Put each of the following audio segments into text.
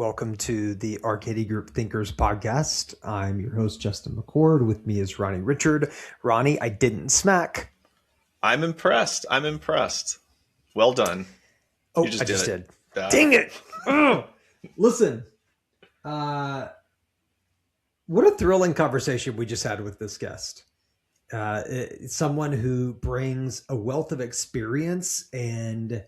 Welcome to the RKD Group Thinkers podcast. I'm your host, Justin McCord. With me is Ronnie Richard. Ronnie, I didn't smack. I'm impressed. Well done. Oh, You I just did. Dang it. Listen, what a thrilling conversation we just had with this guest. Someone who brings a wealth of experience, and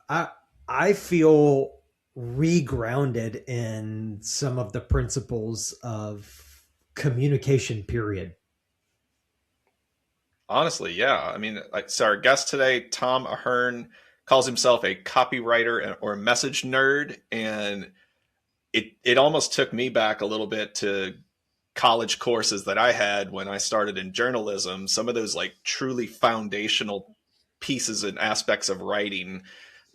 I feel regrounded in some of the principles of communication, period. Honestly, yeah. I mean, so our guest today, Tom Ahern, calls himself a copywriter or a message nerd. And it almost took me back a little bit to college courses that I had when I started in journalism. Some of those like truly foundational pieces and aspects of writing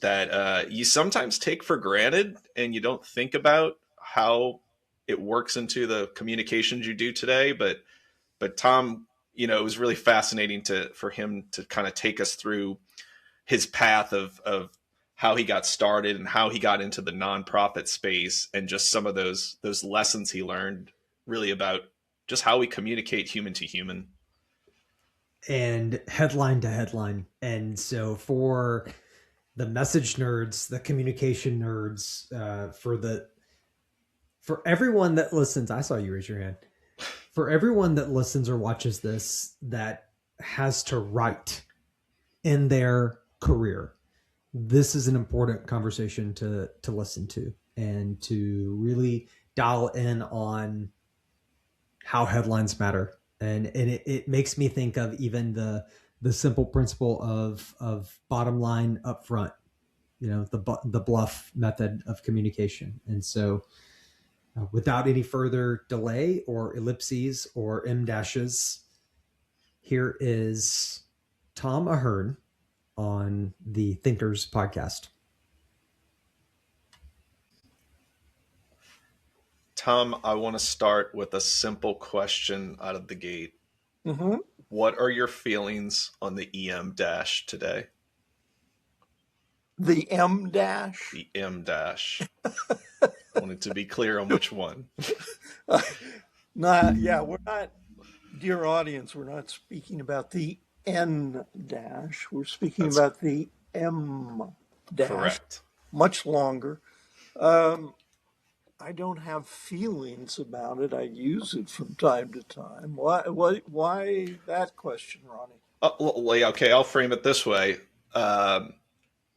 that you sometimes take for granted and you don't think about how it works into the communications you do today. But Tom, it was really fascinating for him to kind of take us through his path of how he got started and how he got into the nonprofit space, and just some of those lessons he learned really about just how we communicate human to human. And headline to headline. And so for the message nerds, the communication nerds, for everyone that listens, I saw you raise your hand. For everyone that listens or watches this that has to write in their career, this is an important conversation to listen to and to really dial in on how headlines matter. And it makes me think of even the simple principle of bottom line up front, the bluff method of communication. And so without any further delay or ellipses or em dashes, here is Tom Ahern on the Thinkers podcast. Tom, I want to start with a simple question out of the gate. Mm-hmm. What are your feelings on the EM dash today? The M dash? The M dash. I wanted to be clear on which one. We're not, dear audience, we're not speaking about the N dash. We're speaking about the M dash. Correct. Much longer. I don't have feelings about it. I use it from time to time. Why that question, Ronnie? Okay, I'll frame it this way.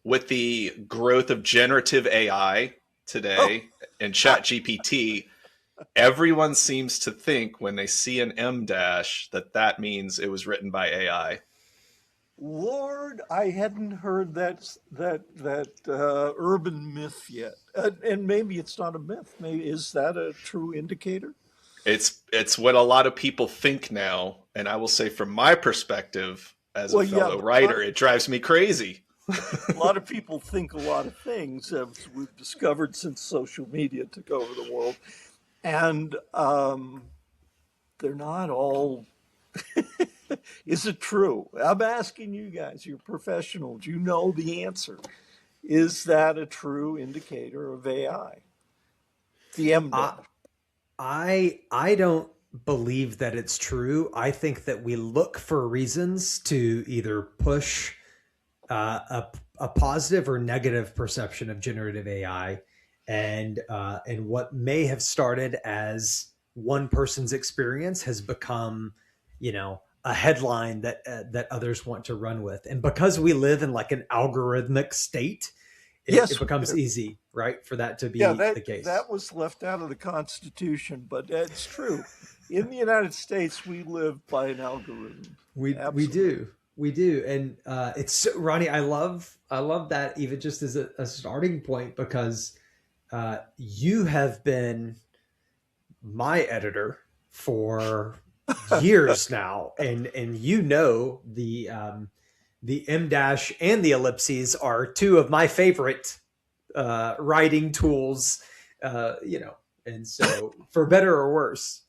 With the growth of generative AI today and ChatGPT, everyone seems to think when they see an M dash that means it was written by AI. Lord, I hadn't heard that urban myth yet, and maybe it's not a myth. Maybe is that a true indicator? It's what a lot of people think now, and I will say from my perspective as a fellow writer, it drives me crazy. A lot of people think a lot of things, as we've discovered since social media took over the world, and they're not all. Is it true? I'm asking you guys, you're professionals, you know the answer. Is that a true indicator of AI? The M dash. I don't believe that it's true. I think that we look for reasons to either push a positive or negative perception of generative AI, and what may have started as one person's experience has become, a headline that others want to run with. And because we live in like an algorithmic state, it becomes easy, right, for that to be the case. That was left out of the Constitution, but it's true. In the United States, we live by an algorithm. We do. And it's Ronnie, I love that, even just as a starting point, because you have been my editor for years now, and the M dash and the ellipses are two of my favorite writing tools, and so for better or worse.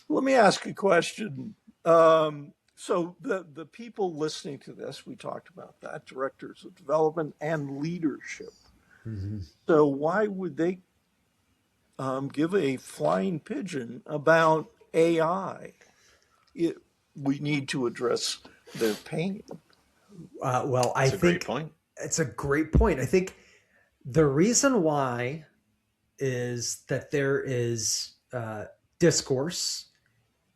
Let me ask a question. So the people listening to this, we talked about that, directors of development and leadership. Mhm. So why would they give a flying pigeon about AI? It, we need to address their pain. Well, I It's a great think point. it's a great point. I think the reason why is that there is discourse.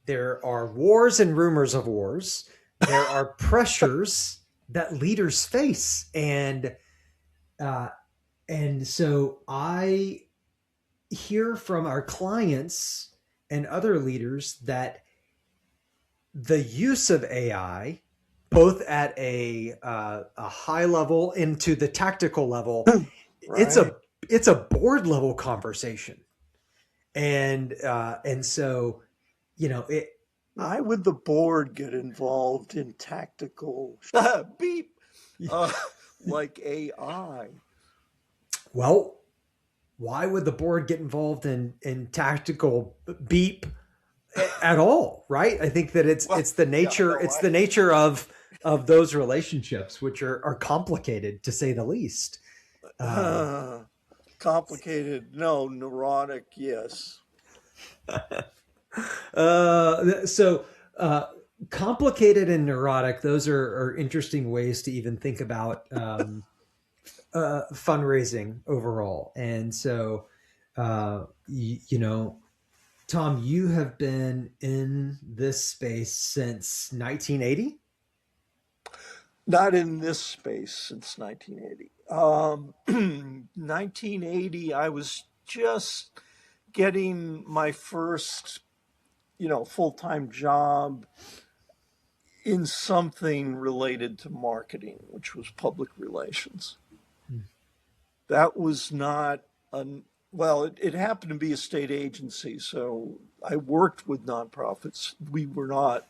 There are wars and rumors of wars. There are pressures that leaders face, uh, and so I hear from our clients and other leaders that the use of AI, both at a high level into the tactical level, it's Right. a board level conversation, and so it. Why would the board get involved in tactical beep uh, like AI? Well, why would the board get involved in tactical beep at all, right? I think that it's Well, it's the yeah, nature no, it's the nature of those relationships, which are complicated to say the least. um, complicated. No, neurotic. Yes. so uh, complicated and neurotic, those are interesting ways to even think about fundraising overall. And so you know, Tom, you have been in this space since 1980. Not in this space since 1980. 1980, I was just getting my first, full-time job in something related to marketing, which was public relations. That was not an well, it happened to be a state agency, so I worked with nonprofits. We were not,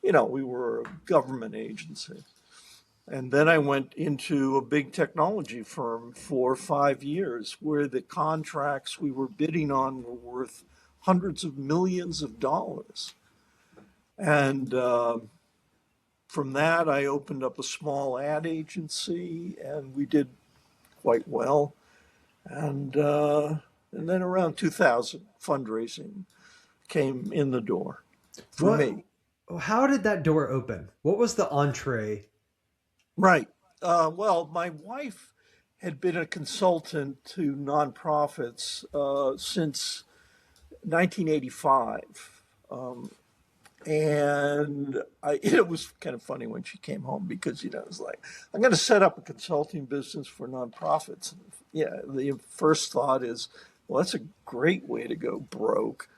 we were a government agency. And then I went into a big technology firm for 5 years where the contracts we were bidding on were worth hundreds of millions of dollars. And from that, I opened up a small ad agency and we did quite well. And then around 2000, fundraising came in the door for What? me. How did that door open? What was the entree? Right. Well, my wife had been a consultant to nonprofits since 1985. And it was kind of funny when she came home because, it was like, I'm going to set up a consulting business for nonprofits. And yeah, the first thought is, well, that's a great way to go broke.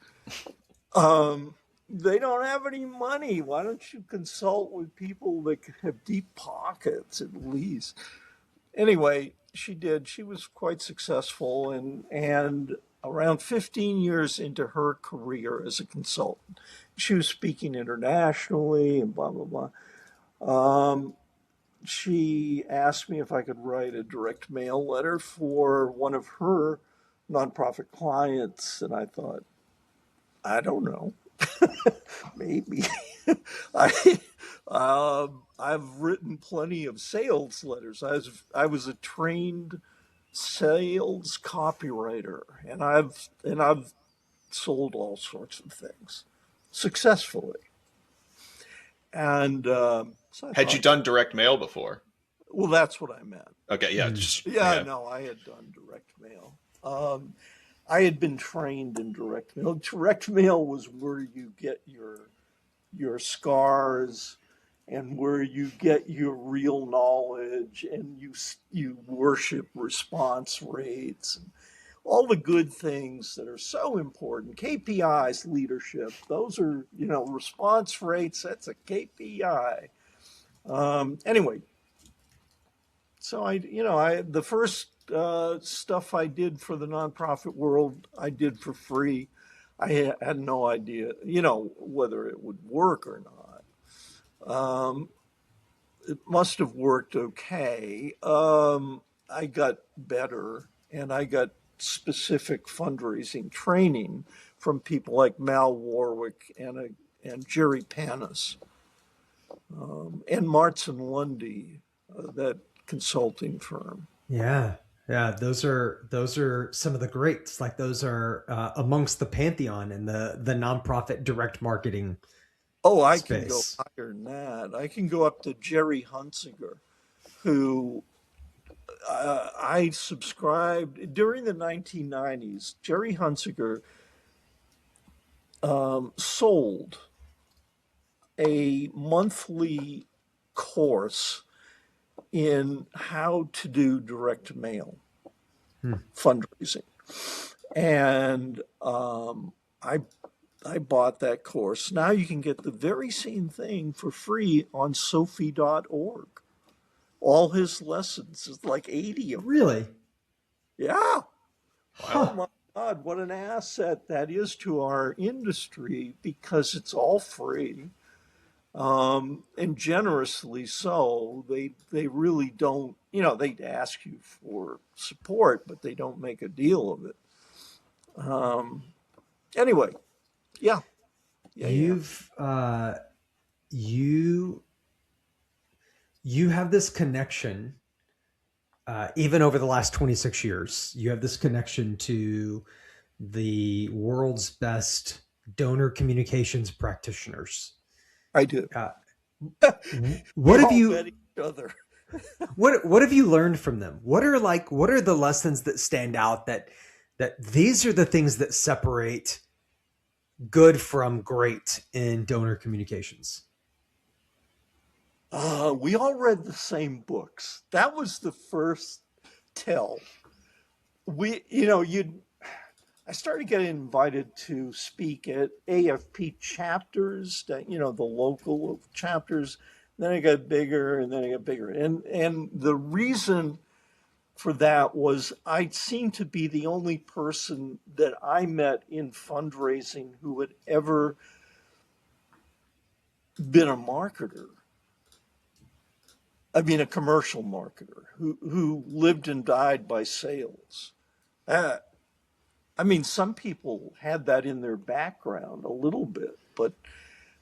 Um, they don't have any money. Why don't you consult with people that have deep pockets at least? Anyway, she did. She was quite successful, and around 15 years into her career as a consultant, she was speaking internationally and blah blah blah. She asked me if I could write a direct mail letter for one of her nonprofit clients, and I thought, I don't know. Maybe. I I've written plenty of sales letters. I was a trained sales copywriter, and I've sold all sorts of things successfully. And so I Had you thought, done direct mail before? well, that's what I meant. Okay, yeah, Mm. just Yeah, yeah. no, I had done direct mail. I had been trained in direct mail. Direct mail was where you get your scars and where you get your real knowledge and you worship response rates and all the good things that are so important. KPIs, leadership, those are, response rates, that's a KPI. Anyway, so the first stuff I did for the nonprofit world, I did for free. I had no idea, whether it would work or not. It must have worked okay. I got better and I got specific fundraising training from people like Mal Warwick and Jerry Panis and Martz and Lundy, that consulting firm. Yeah, Yeah, those are some of the greats. Like those are amongst the pantheon in the nonprofit direct marketing Oh, I can go space. higher than that. I can go up to Jerry Hunsinger, who I subscribed during the 1990s. Jerry Hunsiger sold a monthly course in how to do direct mail Hmm. fundraising. And I I bought that course. Now you can get the very same thing for free on Sophie.org. All his lessons, is like 80 of them. Really? Yeah. Oh Huh. my God, what an asset that is to our industry because it's all free, and generously so. They really don't, they ask you for support, but they don't make a deal of it. Um, anyway, yeah, yeah, yeah. You've you you have this connection, even over the last 26 years. You have this connection to the world's best donor communications practitioners. I do. Uh, We what have all met you each other. what have you learned from them? What are the lessons that stand out, that these are the things that separate good from great in donor communications? We all read the same books. That was the first tell. You I started getting invited to speak at AFP chapters, the local chapters. Then I got bigger and then I got bigger. And the reason for that was I seemed to be the only person that I met in fundraising who had ever been a marketer. I mean, a commercial marketer who lived and died by sales. Uh, I mean, some people had that in their background a little bit, but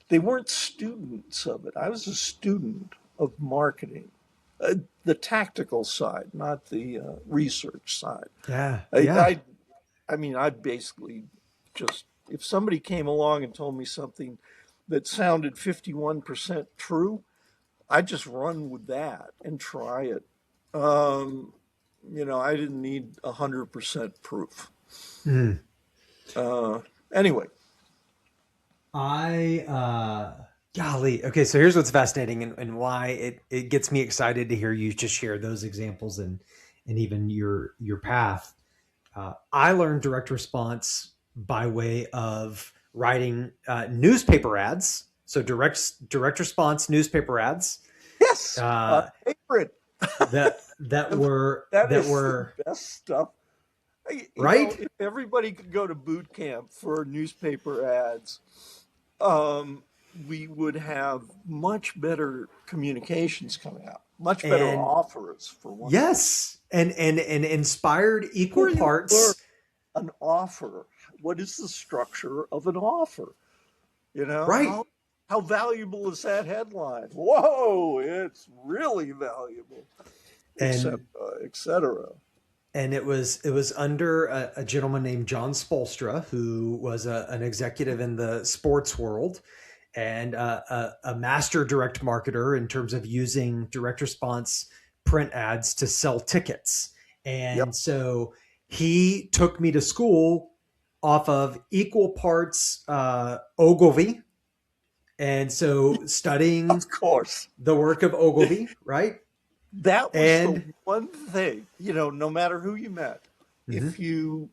they weren't students of it. I was a student of marketing, the tactical side, not the research side. Yeah, I, yeah. I, I mean, I basically just, if somebody came along and told me something that sounded 51% true, I'd just run with that and try it. Um, I didn't need 100% proof. Mm. Uh, anyway, I golly. Okay, so here's what's fascinating, and why it gets me excited to hear you just share those examples, and even your path. I learned direct response by way of writing newspaper ads. So direct response newspaper ads yes, uh, favorite. That that is the were best stuff. right. If everybody could go to boot camp for newspaper ads, um, we would have much better communications coming out, much better And offers for one thing. yes, and inspired equal Where you learn parts. an offer, what is the structure of an offer? Right. How valuable is that headline? Whoa, it's really valuable, et cetera, and et cetera. and it was under a gentleman named John Spolstra, who was an executive in the sports world, and a master direct marketer in terms of using direct response print ads to sell tickets. Yep, And so he took me to school off of equal parts Ogilvy, and so studying of course. the work of Ogilvy, right? That was the And one thing, no matter who you met, mhm, if you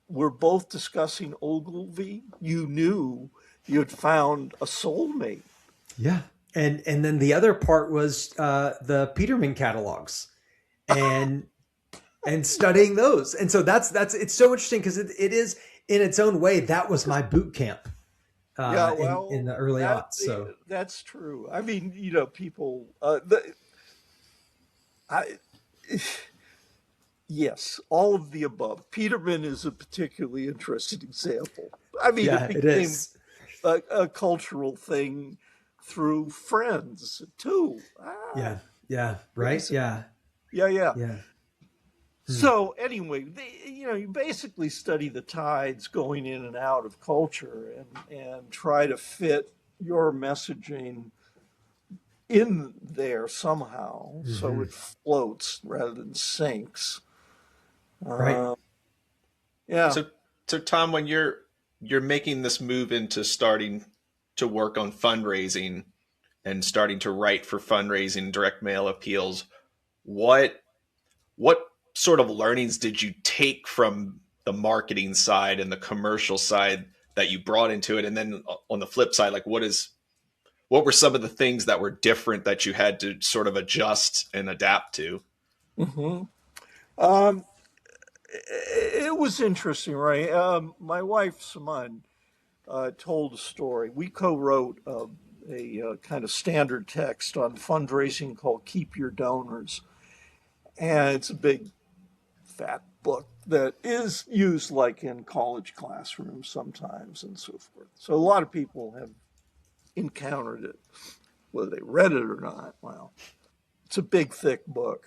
were both discussing Ogilvy, you knew you had found a soulmate. yeah, and then the other part was the Peterman catalogs, and studying those. And so that's it's so interesting because it is in its own way that was my boot camp Yeah, in well, the early that aughts. So that's true. I mean, people. I Yes, all of the above. Peterman is a particularly interesting example. I mean, it yeah, it became is. a cultural thing through friends too. Yeah, yeah, right. Crazy. Yeah, Yeah, yeah. yeah. So anyway, you basically study the tides going in and out of culture and try to fit your messaging in there somehow so Mm-hmm. it floats rather than sinks. Right. Uh, yeah. So, so Tom, when you're making this move into starting to work on fundraising and starting to write for fundraising, direct mail appeals, what what sort of learnings did you take from the marketing side and the commercial side that you brought into it? And then on the flip side, like what were some of the things that were different that you had to sort of adjust and adapt to? hmm Um, it was interesting, right? My wife, Simone, told a story. We co-wrote a kind of standard text on fundraising called "Keep Your Donors," and it's a big, fat book that is used like in college classrooms sometimes and so forth. So a lot of people have encountered it, whether they read it or not. Well, it's a big, thick book.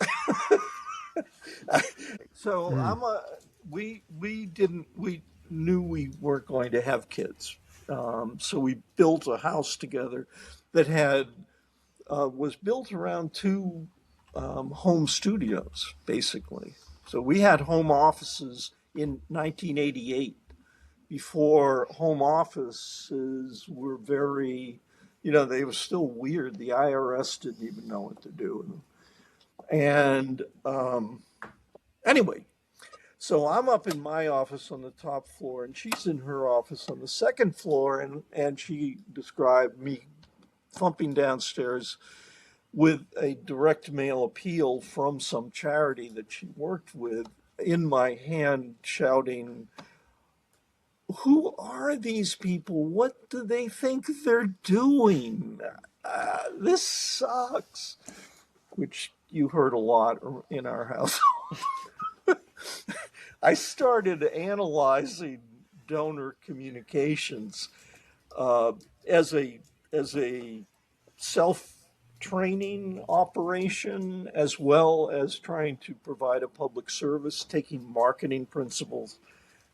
So Mm. we knew we weren't going to have kids, so we built a house together that had was built around two home studios, basically. So we had home offices in 1988 before home offices were very, they were still weird. The IRS didn't even know what to do with them. And anyway, so I'm up in my office on the top floor, and she's in her office on the second floor, and she described me thumping downstairs with a direct mail appeal from some charity that she worked with in my hand, shouting, "Who are these people? What do they think they're doing? This sucks," which you heard a lot in our house. I started analyzing donor communications uh, as a self training operation, as well as trying to provide a public service, taking marketing principles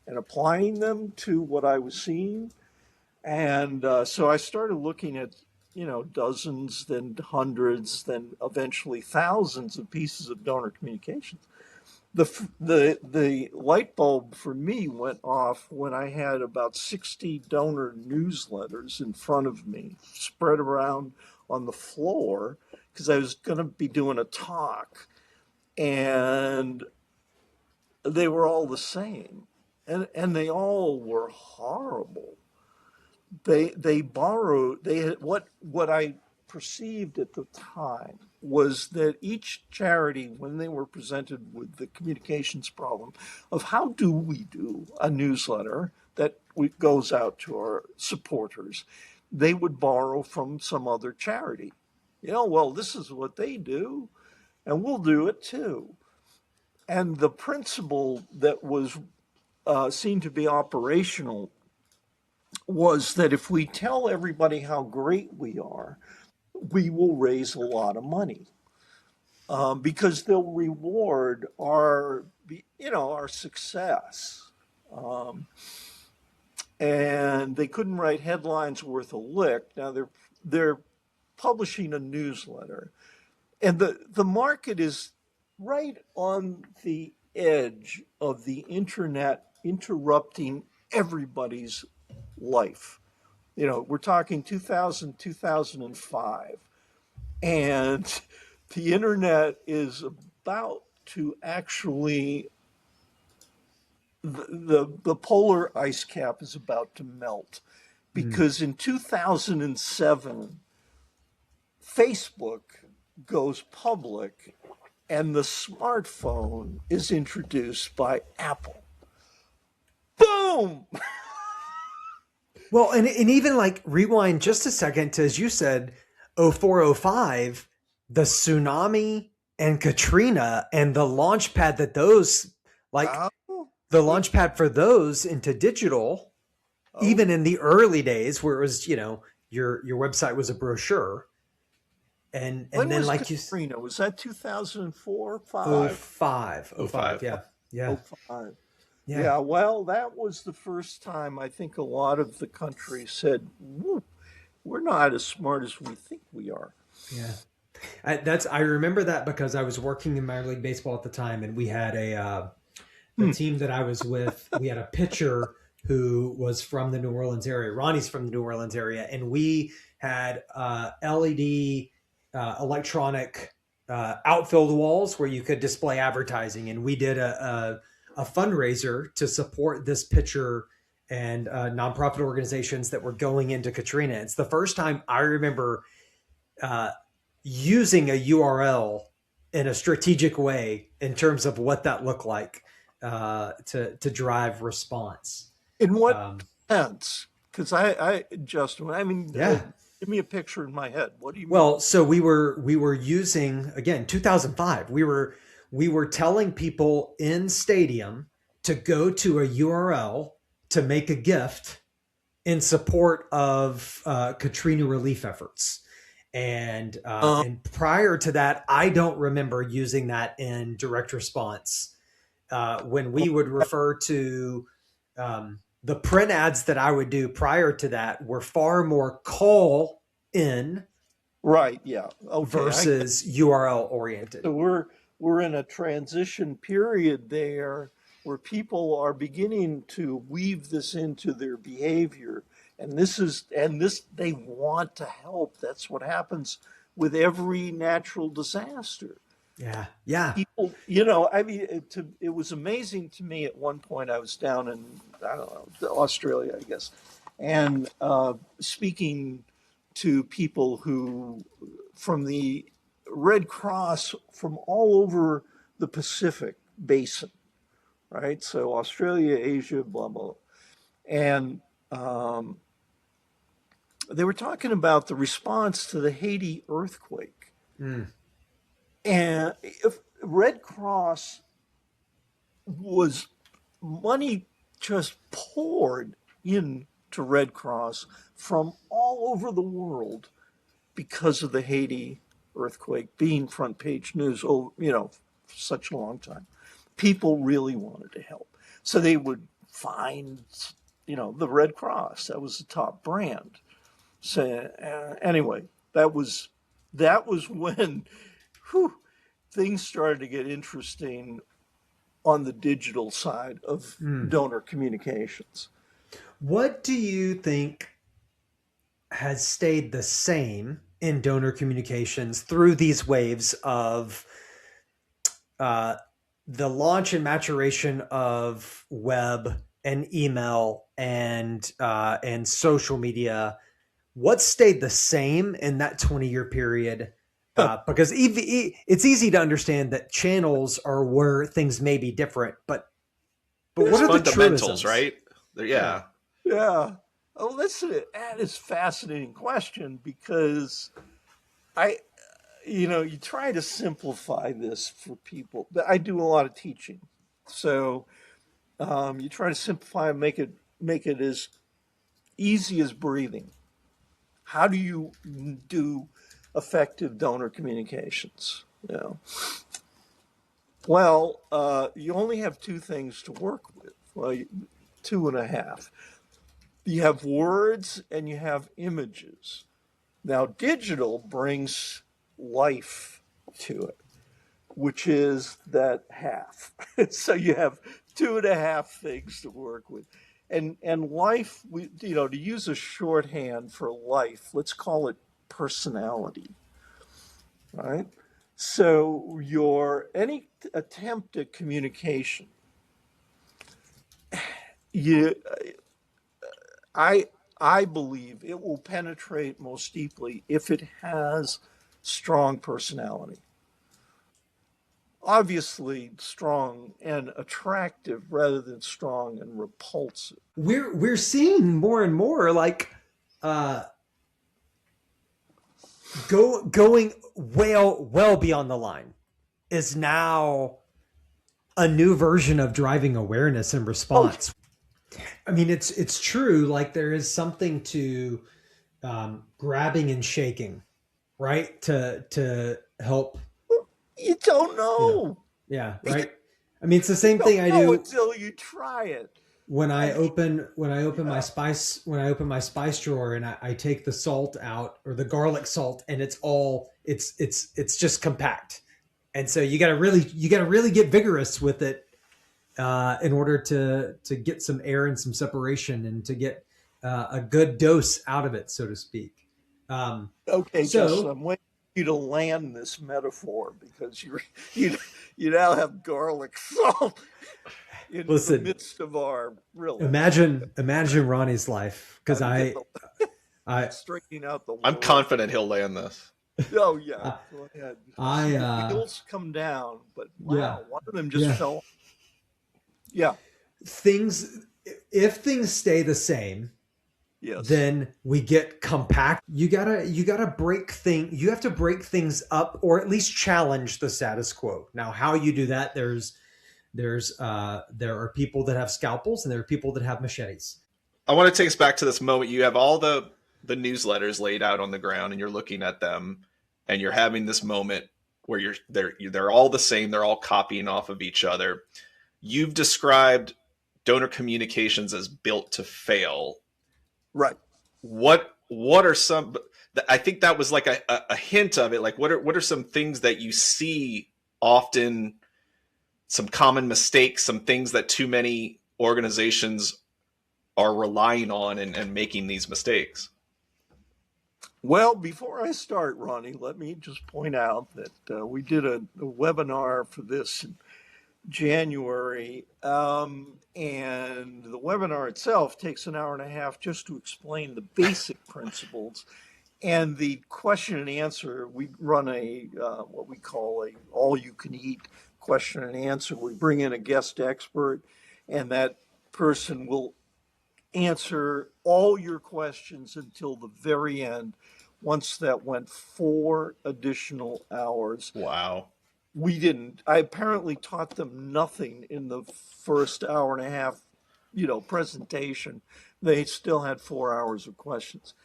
and applying them to what I was seeing. And so I started looking at, dozens, then hundreds, then eventually thousands of pieces of donor communications. The light bulb for me went off when I had about 60 donor newsletters in front of me, spread around on the floor, because I was going to be doing a talk, and they were all the same, and they all were horrible. They borrowed, they had what I perceived at the time was that each charity, when they were presented with the communications problem of how do we do a newsletter that goes out to our supporters, they would borrow from some other charity. Well, this is what they do, and we'll do it too. And the principle that was seen to be operational was that if we tell everybody how great we are, we will raise a lot of money, because they'll reward our success. Um, and they couldn't write headlines worth a lick. Now they're publishing a newsletter, and the market is right on the edge of the internet interrupting everybody's life. We're talking 2000, 2005, and the internet is about to actually, the polar ice cap is about to melt, Mm. because in 2007, Facebook goes public and the smartphone is introduced by Apple. Boom! Well, and even like rewind just a second to, as you said, 0405, the tsunami and Katrina and the launch pad that those, like Oh, the launch pad for those into digital, oh, even in the early days where it was, your website was a brochure. When then was like Katrina? Was that 2004, oh 5? five, oh Oh five, five. yeah, yeah, Oh, 05. yeah, Yeah, well, that was the first time I think a lot of the country said, "Woo, we're not as smart as we think we are." yeah. I remember that because I was working in minor league baseball at the time, and we had the Hmm. team that I was with. We had a pitcher who was from the New Orleans area. Ronnie's from the New Orleans area, and we had LED electronic outfield walls where you could display advertising, and we did a fundraiser to support this pitcher and nonprofit organizations that were going into Katrina. It's the first time I remember uh, using a URL in a strategic way in terms of what that looked like to drive response. In what Um, sense? Because Justin, I mean, yeah. give me a picture in my head. What do you mean? Well, so we were using, again, 2005. We were telling people in stadium to go to a URL to make a gift in support of Katrina relief efforts. And prior to that, I don't remember using that in direct response. When we would refer to the print ads that I would do prior to that were far more call in Right, yeah. Okay, versus URL oriented. so we're in a transition period there where people are beginning to weave this into their behavior. And this they want to help. That's what happens with every natural disaster. Yeah, yeah. People, I mean, it was amazing to me at one point. I was down in, I don't know, Australia, I guess, and speaking to people who from the Red Cross from all over the Pacific basin, right? So Australia, Asia, blah blah, and they were talking about the response to the Haiti earthquake, Mm, and if Red Cross was money just poured into Red Cross from all over the world because of the Haiti earthquake being front page news, for such a long time. People really wanted to help. So they would find, the Red Cross. That was the top brand. So anyway, that was when whew, things started to get interesting on the digital side of mm. donor communications. What do you think has stayed the same in donor communications through these waves of uh, the launch and maturation of web and email and social media? What stayed the same in that 20-year period? Because it's easy to understand that channels are where things may be different, but There's what are the fundamentals, truisms? right? Yeah. Yeah. Yeah. Oh, that is a fascinating question because I, you try to simplify this for people. I do a lot of teaching, so you try to simplify and make it as easy as breathing. How do you do effective donor communications? Well, you only have two things to work with. Well, two and a half. You have words and you have images. Now, digital brings life to it, which is that half. So you have two and a half things to work with. And life, to use a shorthand for life, let's call it personality, right? So any attempt at communication, you I I believe it will penetrate most deeply if it has strong personality. Obviously strong and attractive rather than strong and repulsive. We're seeing more and more like uh going well beyond the line is now a new version of driving awareness and Oh, response. I mean, it's true. Like there is something to grabbing and shaking, right? To help, You don't you know. know. Yeah, right. I mean, it's the You same thing don't I know do until you try it. when I I mean, open my yeah. spice drawer and I take the salt out or the garlic salt and it's just compact. And so you gotta really get vigorous with it in order to get some air and some separation and to get a good dose out of it, so to speak. Um, Okay, Justin, so I'm waiting for you to land this metaphor because you you now have garlic salt in the listen, midst of our really. imagine Ronnie's life because I'm getting I straightening out the I'm world. confident he'll land this. Oh yeah, I go ahead. I see I the wheels come down, but yeah, wow, one of them just yeah. fell. Yeah. Things if things stay the same, Yes. then we get compact. You gotta you have to break things up or at least challenge the status quo. Now, how you do that, there are people that have scalpels and there are people that have machetes. I want to take us back to this moment. You have all the newsletters laid out on the ground, and you're looking at them, and you're having this moment where they're all the same. They're all copying off of each other. You've described donor communications as built to fail. Right. What are some? I think that was like a hint of it. Like what are some things that you see often? Some common mistakes, some things that too many organizations are relying on and making these mistakes. Well, before I start, Ronnie, let me just point out that we did a webinar for this in January, and the webinar itself takes an hour and a half just to explain the basic principles. And the question and answer, we run a what we call a all-you-can-eat question and answer. We bring in a guest expert, and that person will answer all your questions until the very end. Once that went 4 additional hours. Wow. We didn't. I apparently taught them nothing in the first hour and a half, presentation. They still had 4 hours of questions.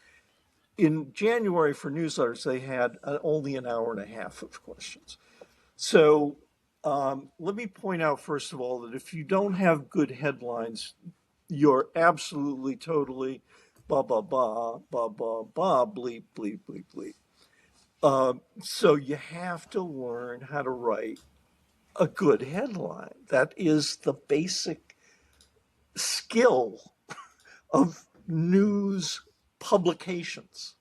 In January for newsletters, they had only an hour and a half of questions. So let me point out, first of all, that if you don't have good headlines, you're absolutely, totally, ba ba ba ba ba ba, bleep bleep bleep bleep. So you have to learn how to write a good headline. That is the basic skill of news publications.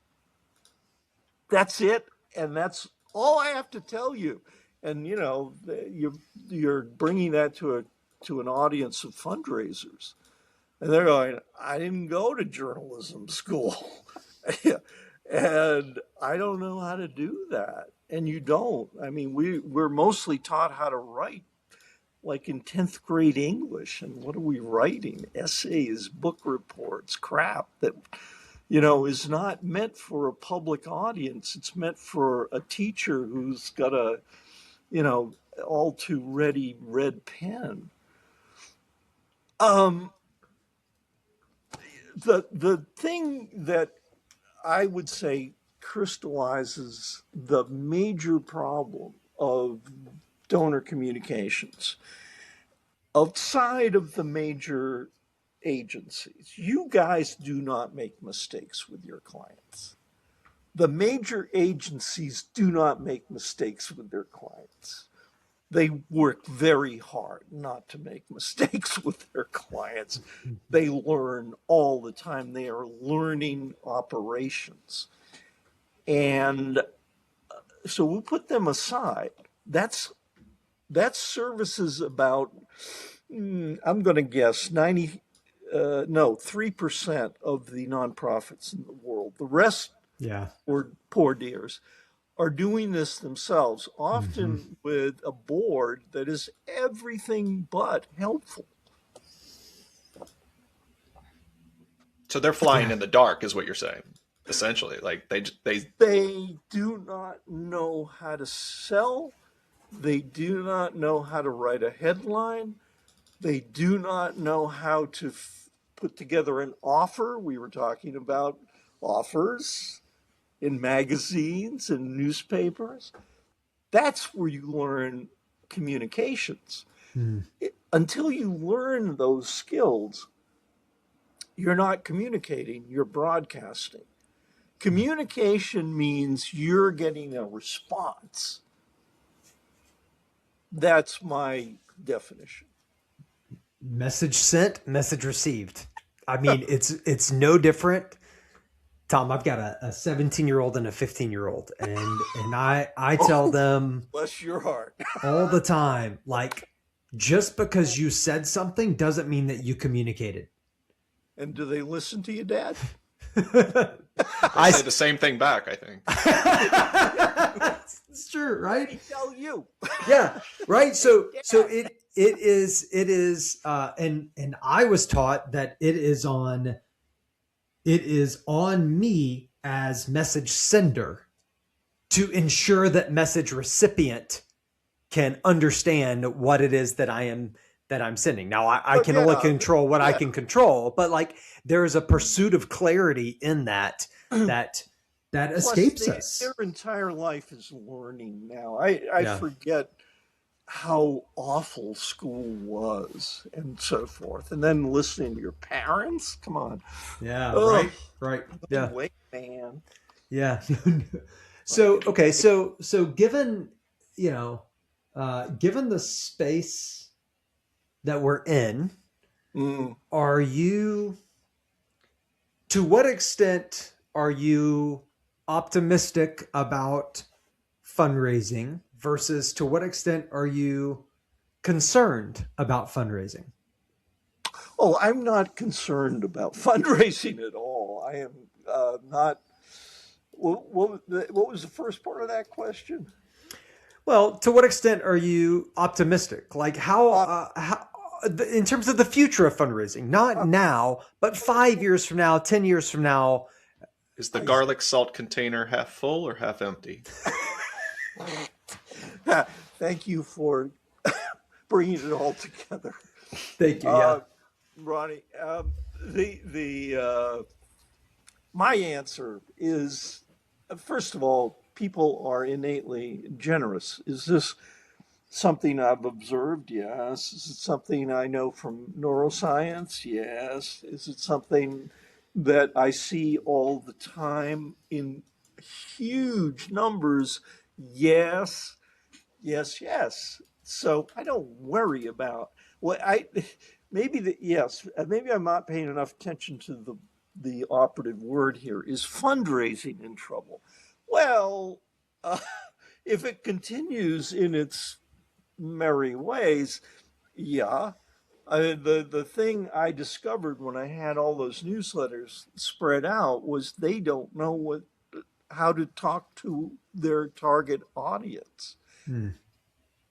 That's it, and that's all I have to tell you. And you're bringing that to an audience of fundraisers. And they're going, I didn't go to journalism school. And I don't know how to do that. And you don't. I mean, we're mostly taught how to write, like in 10th grade English. And what are we writing? Essays, book reports, crap that, is not meant for a public audience. It's meant for a teacher who's got a, all too ready red pen. Um, the thing that I would say crystallizes the major problem of donor communications outside of the major agencies. You guys do not make mistakes with your clients. The major agencies do not make mistakes with their clients. They work very hard not to make mistakes with their clients. They learn all the time. They are learning operations. And so we'll put them aside. That services about, I'm going to guess 3% of the nonprofits in the world. The rest, Yeah. or poor dears, are doing this themselves, Mm-hmm. often with a board that is everything but helpful. So they're flying Yeah. in the dark, is what you're saying, essentially. Like They do not know how to sell. They do not know how to write a headline. They do not know how to put together an offer. We were talking about offers. in magazines and newspapers. That's where you learn communications. Hmm. Until you learn those skills, you're not communicating, you're broadcasting. Communication means you're getting a response. That's my definition. Message sent, message received. I mean, it's no different. Tom, I've got a 17-year-old and a 15-year-old, and I tell them Bless your heart. all the time, like, just because you said something doesn't mean that you communicated. And do they listen to you, Dad? I say the same thing back, I think. It's true, right? They tell you. Yeah, right. So it is and I was taught that it is on me as message sender to ensure that message recipient can understand what it is that I'm sending. Now I can only control what I can control, but like there is a pursuit of clarity in that escapes us. Their entire life is learning now. I forget how awful school was and so forth. And then listening to your parents, come on. Yeah, Ugh. right. Yeah. Wait, man. Yeah. So, okay. So given, given the space that we're in, to what extent are you optimistic about fundraising versus to what extent are you concerned about fundraising? Oh, I'm not concerned about fundraising at all. I am not. What was the first part of that question? Well, to what extent are you optimistic? Like how in terms of the future of fundraising, not now, but 5 years from now, 10 years from now. Is the garlic salt container half full or half empty? Thank you for bringing it all together. Thank you. Yeah. Ronnie, my answer is, first of all, people are innately generous. Is this something I've observed? Yes. Is it something I know from neuroscience? Yes. Is it something that I see all the time in huge numbers? Yes. So I don't worry about maybe I'm not paying enough attention to the operative word here. Is fundraising in trouble? Well, if it continues in its merry ways, yeah. The thing I discovered when I had all those newsletters spread out was they don't know how to talk to their target audience.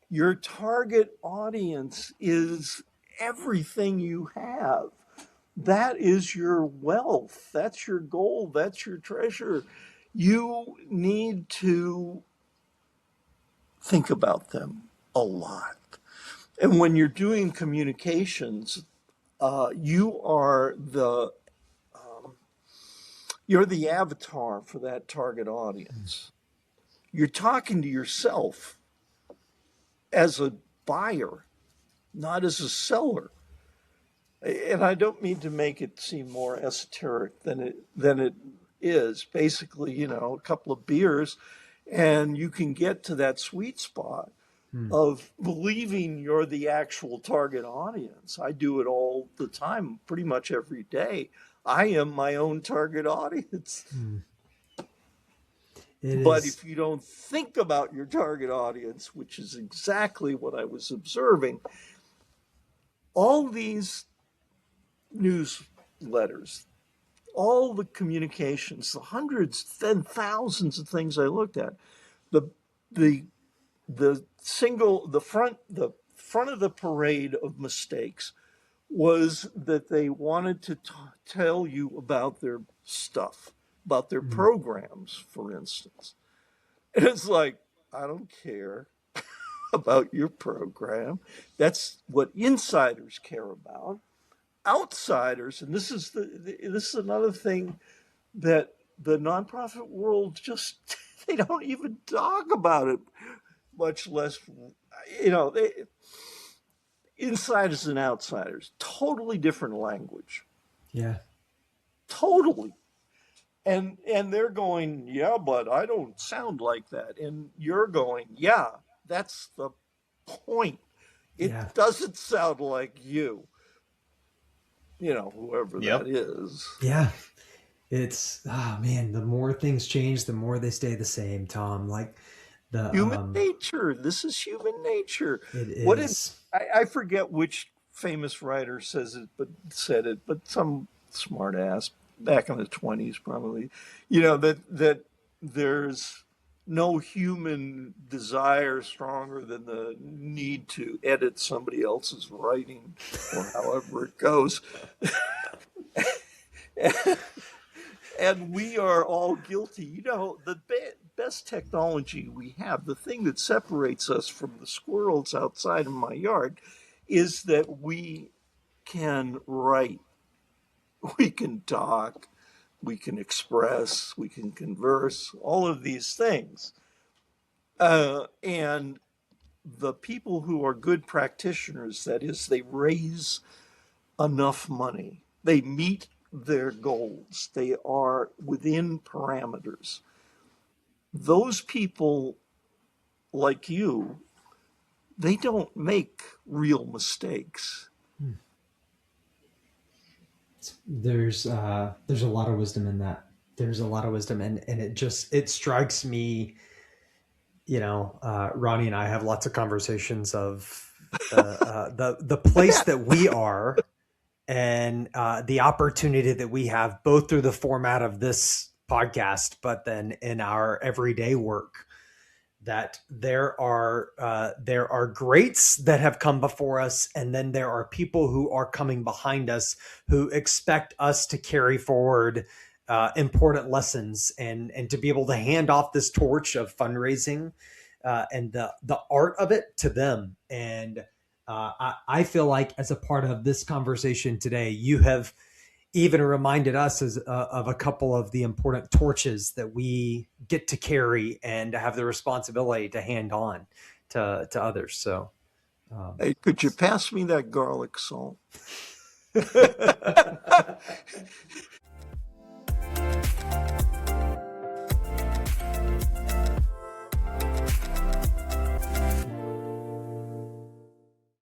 Your target audience is everything you have. That is your wealth. That's your gold. That's your treasure. You need to think about them a lot. And when you're doing communications, you're the avatar for that target audience. You're talking to yourself as a buyer, not as a seller. And I don't mean to make it seem more esoteric than it is. Basically, a couple of beers, and you can get to that sweet spot of believing you're the actual target audience. I do it all the time, pretty much every day. I am my own target audience. But if you don't think about your target audience, which is exactly what I was observing, all these newsletters, all the communications, the hundreds and thousands of things I looked at, the front of the parade of mistakes was that they wanted to tell you about their stuff, about their programs, for instance. And it's like, I don't care about your program. That's what insiders care about. Outsiders, and this is another thing that the nonprofit world just, they don't even talk about it, much less, insiders and outsiders, totally different language, Yeah. totally. And they're going, yeah, but I don't sound like that. And you're going, yeah, that's the point. It Yeah. doesn't sound like you, whoever Yep. that is. Yeah. It's, oh man, the more things change, the more they stay the same, Tom. Like the Human nature. This is human nature. it What did is. I forget which famous writer said it, but some smart ass back in the 1920s probably, that there's no human desire stronger than the need to edit somebody else's writing or however it goes. And we are all guilty. The best technology we have, the thing that separates us from the squirrels outside of my yard, is that we can write, we can talk, we can express, we can converse, all of these things. And the people who are good practitioners, that is, they raise enough money, they meet their goals, they are within parameters. Those people, like you, they don't make real mistakes. There's a lot of wisdom in that. There's a lot of wisdom, and it strikes me, Ronnie and I have lots of conversations of the place that we are, and the opportunity that we have, both through the format of this podcast, but then in our everyday work, that there are greats that have come before us, and then there are people who are coming behind us who expect us to carry forward important lessons, and to be able to hand off this torch of fundraising and the art of it to them. And I feel like, as a part of this conversation today, you have even reminded us of a couple of the important torches that we get to carry and have the responsibility to hand on to others. So, Hey, could you pass me that garlic salt?